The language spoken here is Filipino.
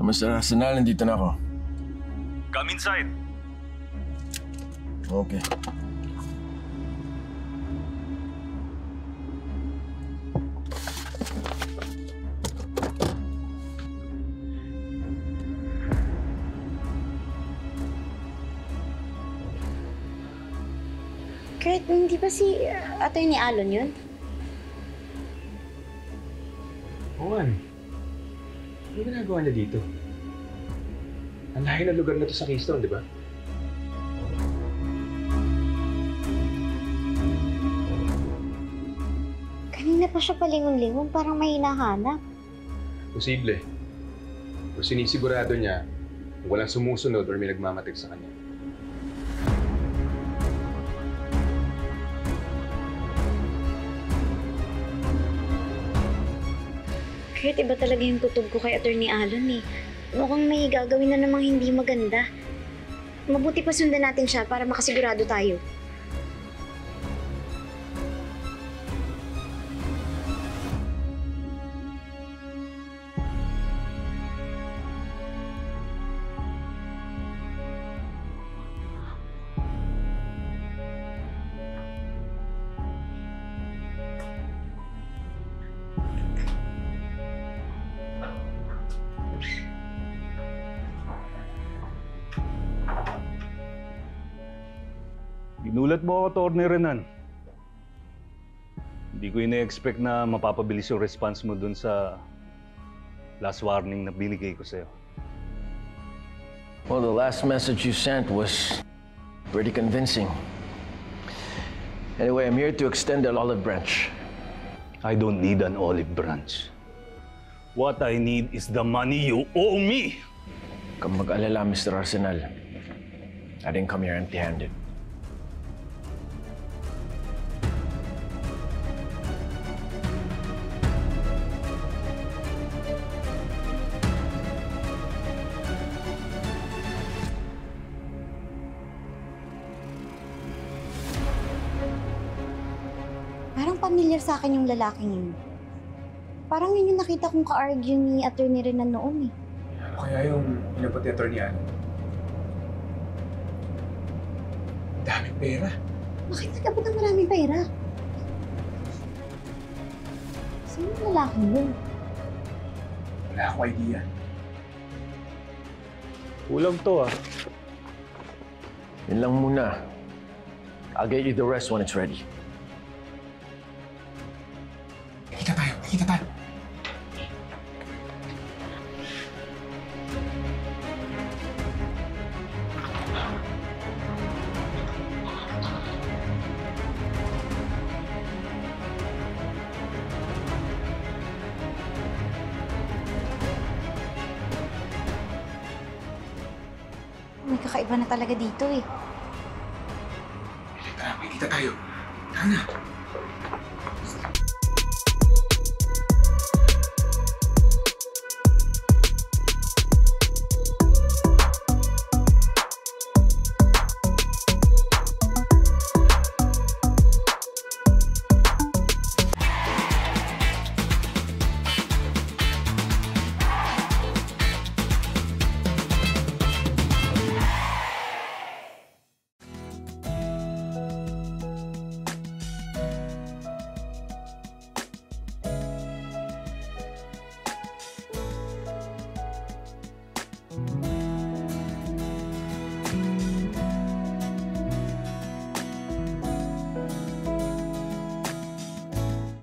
Mr. Arsenal, nandito na ako. Come inside. Okay. Kurt, hindi ba si Atty. Alon yun? Juan, ano ginagawa niya dito? Ang layo na lugar na to sa Keystone, di ba? Kanina pa siya palingon-lingon, parang may hinahanap. Posible. Pero sinisigurado niya walang sumusunod or may nagmamatig sa kanya. Kurt, iba talaga yung kutob ko kay Atty. Alon eh. Mukhang may gagawin na namang hindi maganda. Mabuti pa sundan natin siya para makasigurado tayo. Ginulat mo ako, Atty. Renan. Hindi ko ina-expect na mapapabilis yung response mo dun sa last warning na binigay ko sa'yo. Well, the last message you sent was pretty convincing. Anyway, I'm here to extend the olive branch. I don't need an olive branch. What I need is the money you owe me! Kung mag-alala, Mr. Arsenal, I didn't come here empty-handed. Parang familiar sa akin yung lalaking yun. Parang yun yung nakita kong ka-argue ni Atty. Renan noon eh. Ano kaya yung inabot ni Atty. Alon? Daming pera. Bakit nag-abot ng maraming pera? Sino yung lalaking yun? Wala akong idea. Kulang to, ah. Yun lang muna. I'll get you the rest when it's ready. Kita tayo! Kita tayo! May kakaiba na talaga dito eh. Tara, kita tayo! Tara na!